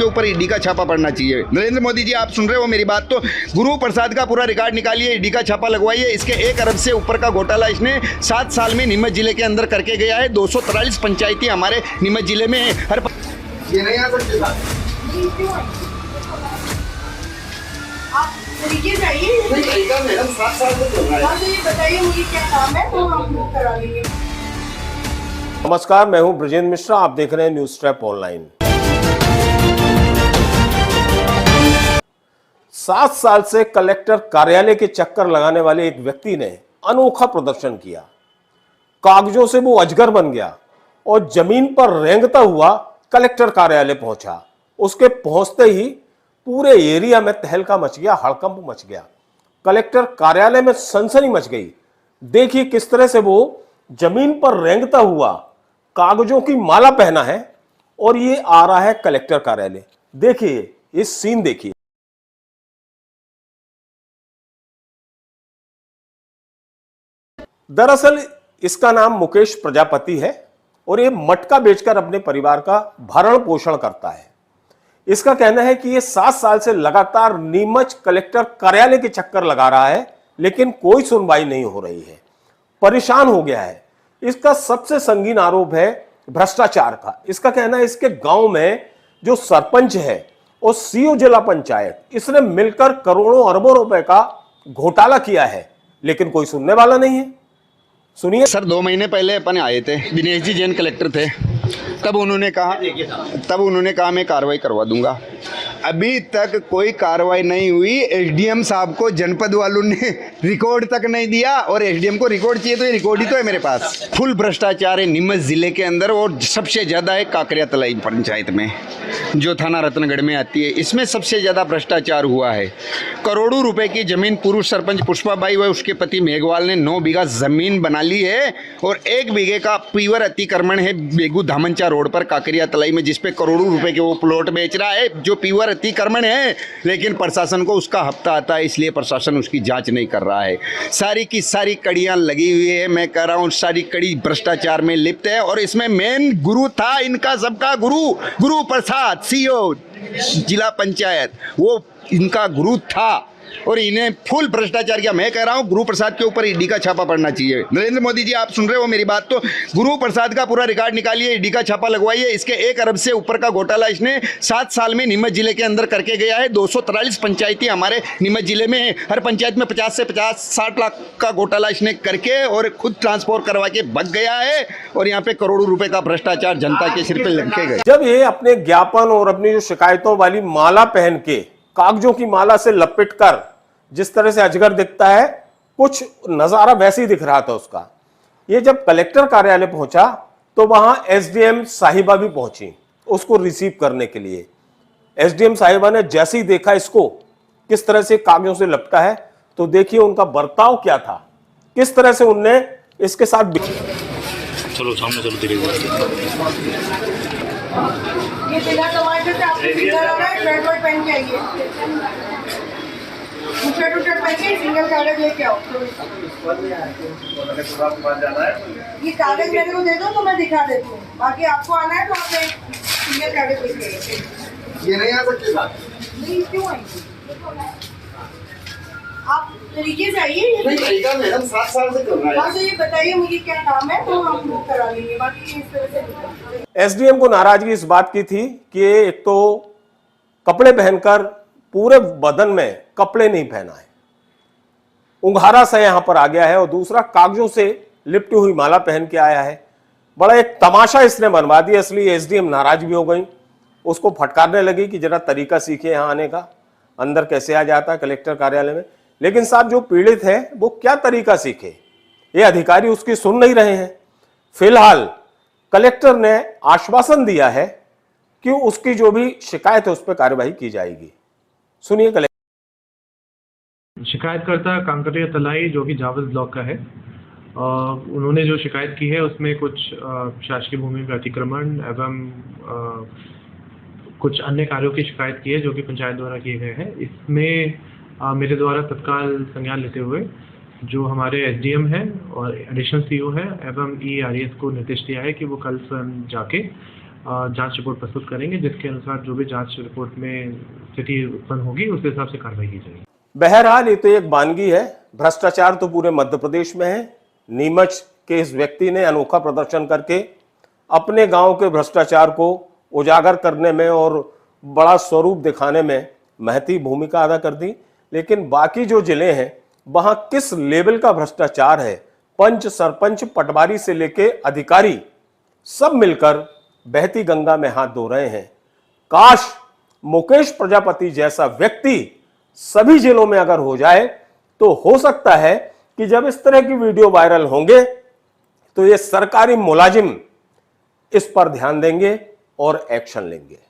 ऊपर ईडी का छापा पड़ना चाहिए। नरेंद्र मोदी जी, आप सुन रहे हो मेरी बात? तो गुरु प्रसाद का पूरा रिकॉर्ड निकालिए, ईडी का छापा लगवाइए। इसके 1 अरब से ऊपर का घोटाला इसने 7 साल में नीमच जिले के अंदर करके गया है। 243 पंचायती हमारे नीमच जिले में है। ये नहीं आ सकते आप तरीके चाहिए मैडम, 7 साल से चल रहा है। ये बताइए मुझे क्या काम है, तो हम वो करा लेंगे। नमस्कार, मैं हूं ब्रजेंद्र मिश्रा। आप देख रहे हैं न्यूज ट्रैप ऑनलाइन। 7 साल से कलेक्टर कार्यालय के चक्कर लगाने वाले एक व्यक्ति ने अनोखा प्रदर्शन किया। कागजों से वो अजगर बन गया और जमीन पर रेंगता हुआ कलेक्टर कार्यालय पहुंचा। उसके पहुंचते ही पूरे एरिया में तहलका मच गया, हड़कंप मच गया। कलेक्टर कार्यालय में सनसनी मच गई। देखिए किस तरह से वो जमीन पर रेंगता हुआ कागजों की माला पहना है और ये आ रहा है कलेक्टर कार्यालय। देखिए इस सीन देखिए। दरअसल इसका नाम मुकेश प्रजापति है और ये मटका बेचकर अपने परिवार का भरण पोषण करता है। इसका कहना है कि ये 7 साल से लगातार नीमच कलेक्टर कार्यालय के चक्कर लगा रहा है, लेकिन कोई सुनवाई नहीं हो रही है। परेशान हो गया है। इसका सबसे संगीन आरोप है भ्रष्टाचार का। इसका कहना है इसके गांव में जो सरपंच है और सीओ जिला पंचायत, इसने मिलकर करोड़ों अरबों रुपए का घोटाला किया है, लेकिन कोई सुनने वाला नहीं है। सुनिए सर, 2 महीने पहले अपन आए थे, दिनेश जी जैन कलेक्टर थे। तब उन्होंने कहा मैं कार्रवाई करवा दूंगा। अभी तक कोई कार्रवाई नहीं हुई। एसडीएम साहब को जनपद वालों ने रिकॉर्ड तक नहीं दिया, और एसडीएम को रिकॉर्ड चाहिए तो ये रिकॉर्ड ही तो है मेरे पास। फुल भ्रष्टाचार है नीमच जिले के अंदर, और सबसे ज़्यादा है काकरिया तलाई पंचायत में, जो थाना रत्नगढ़ में आती है। इसमें सबसे ज़्यादा भ्रष्टाचार हुआ है। करोड़ों रुपए की जमीन पूर्व सरपंच पुष्पाबाई व उसके पति मेघवाल ने 9 बीघा जमीन बना ली है, और 1 बीघे का पीवर अतिक्रमण है बेगू धामनचा रोड पर काकरिया तलाई में, जिसपे करोड़ों रुपए के वो प्लॉट बेच रहा है, जो पीवर अतिक्रमण है। लेकिन प्रशासन को उसका हफ्ता आता है, इसलिए प्रशासन उसकी जांच नहीं कर रहा है। सारी की सारी कड़ियां लगी हुई है। मैं कह रहा हूँ सारी कड़ी भ्रष्टाचार में लिप्त है, और इसमें मेन गुरु था इनका सबका गुरु प्रसाद, सीओ जिला पंचायत, वो इनका गुरु था, और इन्हें फुल भ्रष्टाचार किया। मैं कह रहा हूं गुरु प्रसाद के ऊपर ईडी का छापा पड़ना चाहिए। नरेंद्र मोदी जी, आप सुन रहे हो मेरी बात? तो गुरु प्रसाद का पूरा रिकॉर्ड निकालिए, ईडी का छापा लगवाइए। इसके 1 अरब से ऊपर का घोटाला इसने 7 साल में नीमच जिले के अंदर करके गया है। 243 पंचायती हमारे नीमच जिले में है। हर पंचायत में 50 से 60 लाख का घोटाला इसने करके और खुद ट्रांसफर करवा के भग गया है, और यहाँ पे करोड़ों रुपए का भ्रष्टाचार जनता के सिर पे लटके गए। जब ये अपने ज्ञापन और अपनी जो शिकायतों वाली माला पहन के, कागजों की माला से लपेटकर जिस तरह से अजगर दिखता है, कुछ नजारा वैसे ही दिख रहा था उसका। ये जब कलेक्टर कार्यालय पहुंचा तो वहां एसडीएम साहिबा भी पहुंची उसको रिसीव करने के लिए। एसडीएम साहिबा ने जैसे ही देखा इसको किस तरह से कागजों से लपटा है, तो देखिए उनका बर्ताव क्या था, किस तरह से उनने इसके साथ। चलो सामने चलो, धीरे ये बिना टमाटर से आपको सीधा लगा है, शर्ट पहन के आइए, टूट पहन के सिंगल कागज लेके आओ। ये कागज मेरे को दे दो तो मैं दिखा देती हूँ, बाकी आपको आना है तो आप एक सिंगल कागज लेके। ये नहीं आ सकते नहीं, क्यों आएंगे? आप तरीके से आइए। मैडम, 7 साल से चल रहा है। तो ये बताइए मुझे क्या काम है, तो हम वो करा लेंगे, बाकी इस तरह से। एसडीएम को नाराजगी इस बात की थी कि एक तो कपड़े पहनकर पूरे बदन में कपड़े नहीं पहना है, उंघारा सा यहां पर आ गया है, और दूसरा कागजों से लिपटी हुई माला पहन के आया है। बड़ा एक तमाशा इसने बनवा दिया, इसलिए एसडीएम नाराज भी हो गई, उसको फटकारने लगी कि जरा तरीका सीखे यहां आने का, अंदर कैसे आ जाता है कलेक्टर कार्यालय में। लेकिन साहब जो पीड़ित है वो क्या तरीका सीखे, ये अधिकारी उसकी सुन नहीं रहे हैं। फिलहाल कलेक्टर ने आश्वासन दिया है कि उसकी जो भी शिकायत है उस पर कार्यवाही की जाएगी। सुनिए कलेक्टर। शिकायतकर्ता काकरिया तलाई जो कि जावल ब्लॉक का है, उन्होंने जो शिकायत की है उसमें कुछ शासकीय भूमि का अतिक्रमण एवं कुछ अन्य कार्यों की शिकायत की है जो कि पंचायत द्वारा किए गए हैं। इसमें मेरे द्वारा तत्काल संज्ञान लेते हुए जो हमारे एसडीएम हैं और एडिशनल सीईओ है एवं ईआरएस को निर्देश दिया है कि वो कल स्वयं जाके जांच रिपोर्ट प्रस्तुत करेंगे, जिसके अनुसार जो भी जांच रिपोर्ट में स्थिति उत्पन्न होगी उस हिसाब से कार्रवाई की जाएगी। बहरहाल ये तो एक वानगी है। भ्रष्टाचार तो पूरे मध्य प्रदेश में है। नीमच के इस व्यक्ति ने अनोखा प्रदर्शन करके अपने गांव के भ्रष्टाचार को उजागर करने में और बड़ा स्वरूप दिखाने में महती भूमिका अदा कर दी। लेकिन बाकी जो जिले हैं वहां किस लेवल का भ्रष्टाचार है, पंच, सरपंच, पटवारी से लेके अधिकारी सब मिलकर बहती गंगा में हाथ धो रहे हैं। काश मुकेश प्रजापति जैसा व्यक्ति सभी जिलों में अगर हो जाए तो हो सकता है कि जब इस तरह की वीडियो वायरल होंगे तो ये सरकारी मुलाजिम इस पर ध्यान देंगे और एक्शन लेंगे।